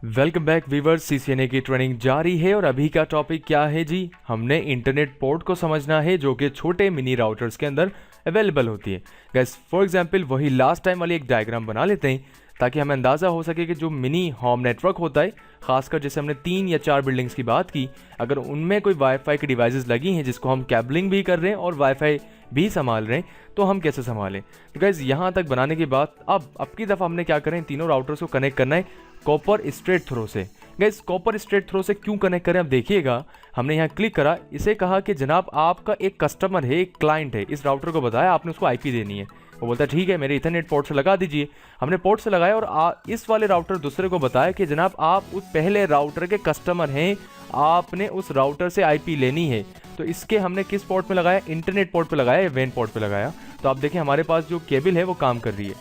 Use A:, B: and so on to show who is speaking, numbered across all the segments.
A: Welcome back viewers. CCNA की training जारी है और अभी का टॉपिक क्या है जी? हमने इंटरनेट पोर्ट को समझना है जो कि छोटे मिनी राउटर्स के अंदर अवेलेबल होती है। गैस फॉर एग्जांपल वही लास्ट टाइम वाली एक डायग्राम बना लेते हैं ताकि हमें अंदाज़ा हो सके कि जो मिनी होम नेटवर्क होता है, खासकर जैसे हमने 3 या 4 बिल्डिंग्स की बात की, अगर उनमें कोई वाईफाई की डिवाइसेस लगी हैं जिसको हम कैबलिंग भी कर रहे हैं और वाईफाई भी संभाल रहे हैं, तो हम कैसे संभालें। तो गैस यहाँ तक बनाने के बाद अब की दफ़ा हमने क्या करें, तीनों राउटर्स को कनेक्ट करना है कॉपर स्ट्रेट थ्रो से। गैस कॉपर स्ट्रेट थ्रो से क्यों कनेक्ट करें, अब देखिएगा। हमने यहाँ क्लिक करा, इसे कहा कि जनाब आपका एक कस्टमर है, एक क्लाइंट है, इस राउटर को बताया आपने उसको आईपी देनी है। वो बोलता है ठीक है, मेरे इथरनेट पोर्ट से लगा दीजिए। हमने पोर्ट से लगाया और इस वाले राउटर दूसरे को बताया कि जनाब आप उस पहले राउटर के कस्टमर हैं, आपने उस राउटर से आईपी लेनी है। तो इसके हमने किस पोर्ट में लगाया, इंटरनेट पोर्ट पे लगाया या वेन पोर्ट पे लगाया। तो आप देखें हमारे पास जो केबल है वो काम कर रही है।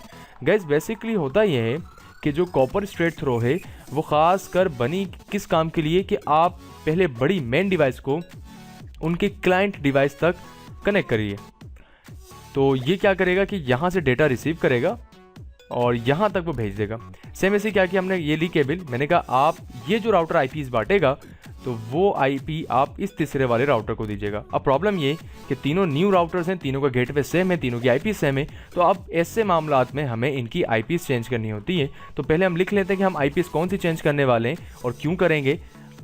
A: गैस बेसिकली होता यह है कि जो कॉपर स्ट्रेट थ्रो है वो ख़ास कर बनी किस काम के लिए कि आप पहले बड़ी मेन डिवाइस को उनके क्लाइंट डिवाइस तक कनेक्ट करिए। तो ये क्या करेगा कि यहाँ से डेटा रिसीव करेगा और यहाँ तक वो भेज देगा। सेम ऐसे क्या किया हमने, ये ली केबल, मैंने कहा आप ये जो राउटर आईपीज़ बांटेगा तो वो आईपी आप इस तीसरे वाले राउटर को दीजिएगा। अब प्रॉब्लम ये कि तीनों न्यू राउटर्स हैं, तीनों का गेटवे सेम है, तीनों की आईपी सेम है। तो अब ऐसे मामलात में हमें इनकी आईपीज़ चेंज करनी होती है। तो पहले हम लिख लेते हैं कि हम आईपीज़ कौन सी चेंज करने वाले हैं और क्यों करेंगे।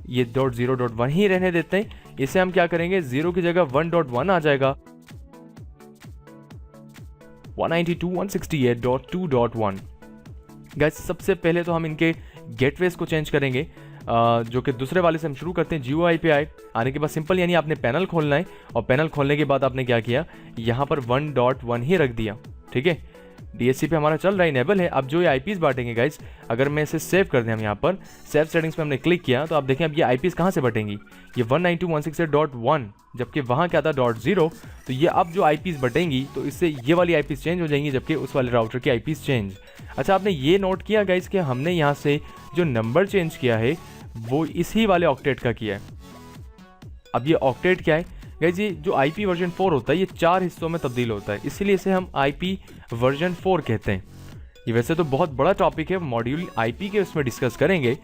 A: ये .0.1 ही रहने देते हैं। इसे हम क्या करेंगे, 0 की जगह 1.1 आ जाएगा, 192.168.2.1। गाइस सबसे पहले तो हम इनके गेटवेज को चेंज करेंगे, जो कि दूसरे वाले से हम शुरू करते हैं। GUI पे आने के बाद सिंपल यानी आपने पैनल खोलना है और पैनल खोलने के बाद आपने क्या किया, यहाँ पर 1.1 ही रख दिया। ठीक है, DHCP पे हमारा चल रहा है, इनेबल है। अब जो ये आईपीज़ बांटेंगे गाइस, अगर मैं इसे सेव कर दें, हम यहाँ पर सेव सेटिंग्स पे हमने क्लिक किया तो आप देखें अब ये आईपीज़ कहाँ से बटेंगी, ये 192.168.1, जबकि वहाँ क्या था .0। तो ये अब जो आईपीज़ बटेंगी तो इससे ये वाली आईपीज़ चेंज हो जाएंगी, जबकि उस वाले राउटर की आईपीज़ चेंज। अच्छा, आपने ये नोट किया गाइस कि हमने यहाँ से जो नंबर चेंज किया है वो इसी वाले ऑक्टेट का किया है। अब ये ऑक्टेट क्या है गाइस, ये जो IP वर्जन 4 होता है ये 4 हिस्सों में तब्दील होता है, इसीलिए इसे हम IP वर्जन 4 कहते हैं। ये वैसे तो बहुत बड़ा टॉपिक है, मॉड्यूल IP के उसमें डिस्कस करेंगे।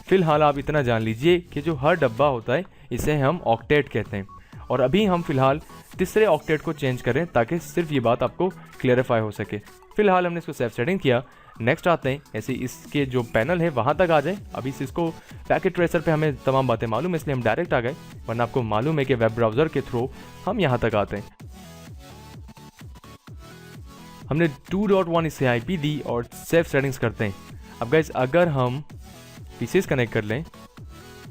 A: फिलहाल आप इतना जान लीजिए कि जो हर डब्बा होता है इसे हम ऑक्टेट कहते हैं। और अभी हम फिलहाल तीसरे ऑक्टेट को चेंज करें ताकि सिर्फ ये बात आपको क्लियरिफाई हो सके। फिलहाल हमने इसको सेव सेटिंग किया, नेक्स्ट आते हैं। ऐसे इसके जो पैनल है वहाँ तक आ जाए। अभी इसको पैकेट ट्रेसर पे हमें तमाम बातें मालूम है इसलिए हम डायरेक्ट आ गए, वरना आपको मालूम है कि वेब ब्राउज़र के थ्रू हम यहाँ तक आते हैं। हमने 2.1 इसे आईपी दी और सेव सेटिंग्स करते हैं। अब गाइस अगर हम पीसीस कनेक्ट कर लें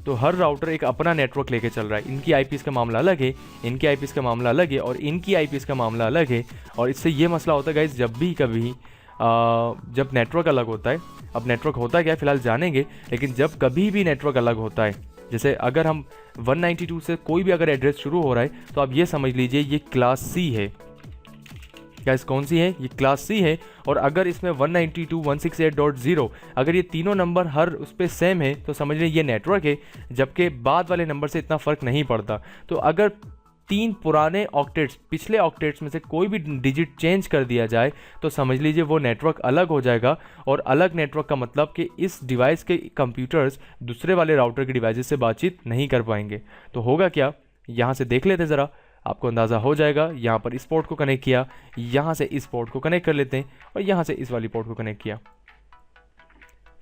A: तो हर राउटर एक अपना नेटवर्क लेके चल रहा है। इनकी आईपीज़ का मामला अलग है, इनकी आईपीज़ का मामला अलग है और इनकी आईपीज़ का मामला अलग है। और इससे ये मसला होता है गाइस, जब भी कभी जब नेटवर्क अलग होता है, अब नेटवर्क होता क्या है फिलहाल जानेंगे, लेकिन जब कभी भी नेटवर्क अलग होता है, जैसे अगर हम 192 से कोई भी अगर एड्रेस शुरू हो रहा है तो आप ये समझ लीजिए ये क्लास C है। गाइस कौन सी है, ये क्लास C है। और अगर इसमें 192.168.0 अगर ये तीनों नंबर हर उस पर सेम है तो समझ लीजिए ये नेटवर्क है, जबकि बाद वाले नंबर से इतना फ़र्क नहीं पड़ता। तो अगर 3 पुराने ऑक्टेट्स पिछले ऑक्टेट्स में से कोई भी डिजिट चेंज कर दिया जाए तो समझ लीजिए वो नेटवर्क अलग हो जाएगा। और अलग नेटवर्क का मतलब कि इस डिवाइस के कंप्यूटर्स दूसरे वाले राउटर के डिवाइस से बातचीत नहीं कर पाएंगे। तो होगा क्या, यहाँ से देख लेते ज़रा, आपको अंदाज़ा हो जाएगा। यहाँ पर इस पोर्ट को कनेक्ट किया, यहाँ से इस पोर्ट को कनेक्ट कर लेते हैं और यहाँ से इस वाली पोर्ट को कनेक्ट किया।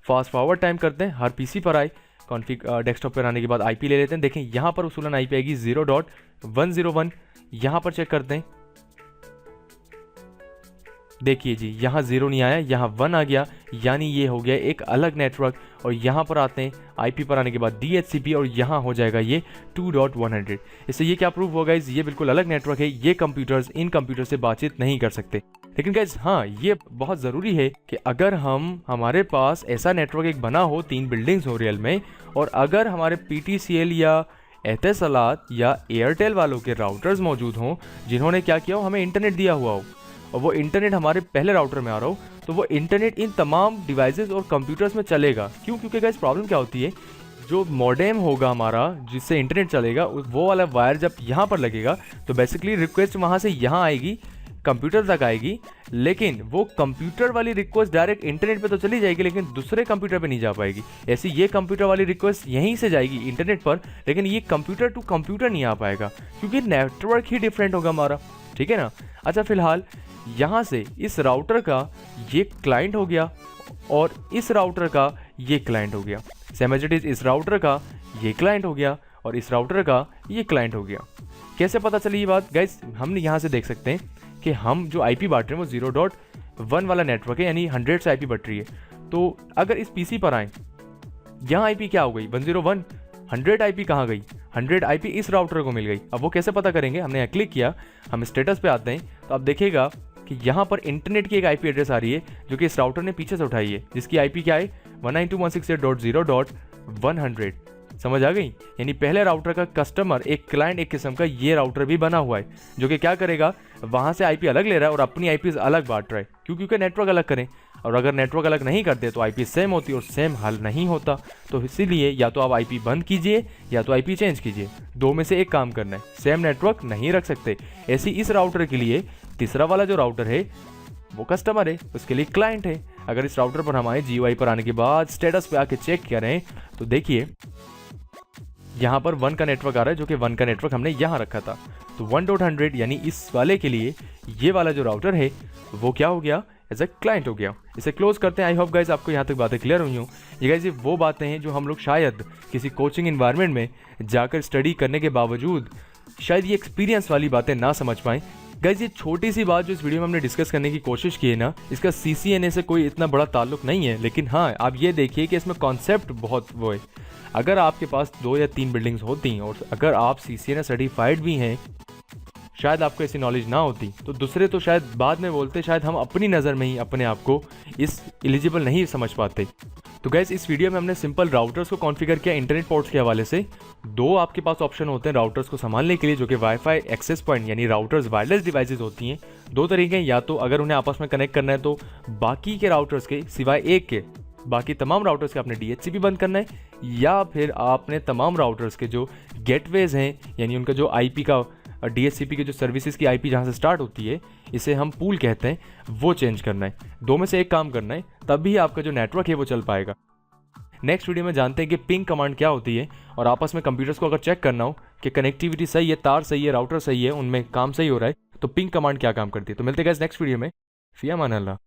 A: फास्ट फॉरवर्ड टाइम करते हैं, हर पीसी पर आए, कॉन्फ़िग डेस्कटॉप पर आने के बाद आईपी ले लेते हैं। देखें यहाँ पर उसूलन आईपी आएगी 0.101। यहाँ पर चेक करते हैं, देखिए जी यहाँ 0 नहीं आया, यहाँ 1 आ गया, यानी ये हो गया एक अलग नेटवर्क। और यहाँ पर आते हैं, आईपी पर आने के बाद DHCP और यहाँ हो जाएगा ये 2.100। इससे ये क्या प्रूव होगा, ये बिल्कुल अलग नेटवर्क है, ये कंप्यूटर्स इन कंप्यूटर से बातचीत नहीं कर सकते। लेकिन गाइस हाँ, ये बहुत ज़रूरी है कि अगर हमारे पास ऐसा नेटवर्क एक बना हो, 3 बिल्डिंग्स हो रियल में, और अगर हमारे PTCL या एतिसलात या एयरटेल वालों के राउटर्स मौजूद हों जिन्होंने क्या किया हो, हमें इंटरनेट दिया हुआ हो और वो इंटरनेट हमारे पहले राउटर में आ रहा हो, तो वो इंटरनेट इन तमाम डिवाइसेस और कंप्यूटर्स में चलेगा। क्यों? क्योंकि गाइस प्रॉब्लम क्या होती है, जो मॉडेम होगा हमारा जिससे इंटरनेट चलेगा वो वाला वायर जब यहाँ पर लगेगा तो बेसिकली रिक्वेस्ट वहाँ से यहाँ आएगी कंप्यूटर तक आएगी, लेकिन वो कंप्यूटर वाली रिक्वेस्ट डायरेक्ट इंटरनेट पे तो चली जाएगी लेकिन दूसरे कंप्यूटर पे नहीं जा पाएगी। ऐसी ये कंप्यूटर वाली रिक्वेस्ट यहीं से जाएगी इंटरनेट पर, लेकिन ये कंप्यूटर टू कंप्यूटर नहीं आ पाएगा क्योंकि नेटवर्क ही डिफरेंट होगा हमारा, ठीक है ना। अच्छा, फिलहाल यहाँ से इस राउटर का ये क्लाइंट हो गया और इस राउटर का ये क्लाइंट हो गया। सेम एज इट इज इस राउटर का ये क्लाइंट हो गया और इस राउटर का ये क्लाइंट हो गया। कैसे पता चली ये बात गाइस? हमने यहाँ से देख सकते हैं कि हम जो आईपी बांट रहे हैं वो 0.1 वाला नेटवर्क है, यानी 100 से आईपी बट रही है। तो अगर इस पीसी पर आए, यहाँ आईपी क्या हो गई 101, 100 आईपी कहाँ गई? 100 आईपी इस राउटर को मिल गई। अब वो कैसे पता करेंगे? हमने यहाँ क्लिक किया, हम स्टेटस पे आते हैं तो आप देखिएगा कि यहाँ पर इंटरनेट की एक आईपी एड्रेस आ रही है जो कि इस राउटर ने पीछे से उठाई है, जिसकी आईपी क्या है 192.168.0.100। समझ आ गई? यानी पहले राउटर का कस्टमर एक क्लाइंट एक किस्म का ये राउटर भी बना हुआ है जो कि क्या करेगा, वहाँ से आईपी अलग ले रहा है और अपनी आईपी अलग बांट रहा है, क्योंकि नेटवर्क अलग करें। और अगर नेटवर्क अलग नहीं करते तो आईपी सेम होती और सेम हल नहीं होता। तो इसीलिए या तो आप आईपी बंद कीजिए या तो आईपी चेंज कीजिए, दो में से एक काम करना है। सेम नेटवर्क नहीं रख सकते। ऐसी इस राउटर के लिए तीसरा वाला जो राउटर है वो कस्टमर है, उसके लिए क्लाइंट है। अगर इस राउटर पर हम आए, GUI पर आने के बाद स्टेटस पे आके चेक करें तो देखिए यहाँ पर 1 का नेटवर्क आ रहा है, जो कि 1 का नेटवर्क हमने यहाँ रखा था। तो 1.100 यानी इस वाले के लिए ये वाला जो राउटर है वो क्या हो गया, एज ए क्लाइंट हो गया। इसे क्लोज करते हैं। आई होप गाइज आपको यहाँ तक बातें क्लियर हुई हूँ। ये गाइज ये वो बातें हैं जो हम लोग शायद किसी कोचिंग इन्वायरमेंट में जाकर स्टडी करने के बावजूद शायद ये एक्सपीरियंस वाली बातें ना समझ पाएँ। गाइज ये छोटी सी बात जो इस वीडियो में हमने डिस्कस करने की कोशिश की है ना, इसका CCNA से कोई इतना बड़ा ताल्लुक नहीं है, लेकिन हाँ आप ये देखिए कि इसमें कॉन्सेप्ट बहुत वो है। अगर आपके पास 2 या 3 बिल्डिंग्स होती और अगर आप CCNA सर्टिफाइड भी हैं, शायद आपको ऐसी नॉलेज ना होती तो दूसरे तो शायद बाद में बोलते, शायद हम अपनी नज़र में ही अपने आप को इस एलिजिबल नहीं समझ पाते। तो गैस इस वीडियो में हमने सिंपल राउटर्स को कॉन्फ़िगर किया इंटरनेट पोर्ट्स के हवाले से। 2 आपके पास ऑप्शन होते हैं राउटर्स को संभालने के लिए, जो कि वाईफाई एक्सेस पॉइंट यानी राउटर्स वायरलेस डिवाइसेस होती हैं। 2 तरीके हैं, या तो अगर उन्हें आपस में कनेक्ट करना है तो बाकी के राउटर्स के सिवाय एक के बाकी तमाम राउटर्स के आपने DHCP बंद करना है, या फिर आपने तमाम राउटर्स के जो गेटवेज हैं यानी उनका जो IP का DHCP के जो सर्विसेज की IP जहाँ से स्टार्ट होती है, इसे हम पूल कहते हैं, वो चेंज करना है। 2 में से एक काम करना है, तभी आपका जो नेटवर्क है वो चल पाएगा। नेक्स्ट वीडियो में जानते हैं कि पिंग कमांड क्या होती है, और आपस में कंप्यूटर्स को अगर चेक करना हो कि कनेक्टिविटी सही है, तार सही है, राउटर सही है, उनमें काम सही हो रहा है, तो पिंग कमांड क्या काम करती है। तो मिलते हैं गाइस नेक्स्ट वीडियो में। फिया मान अल्लाह।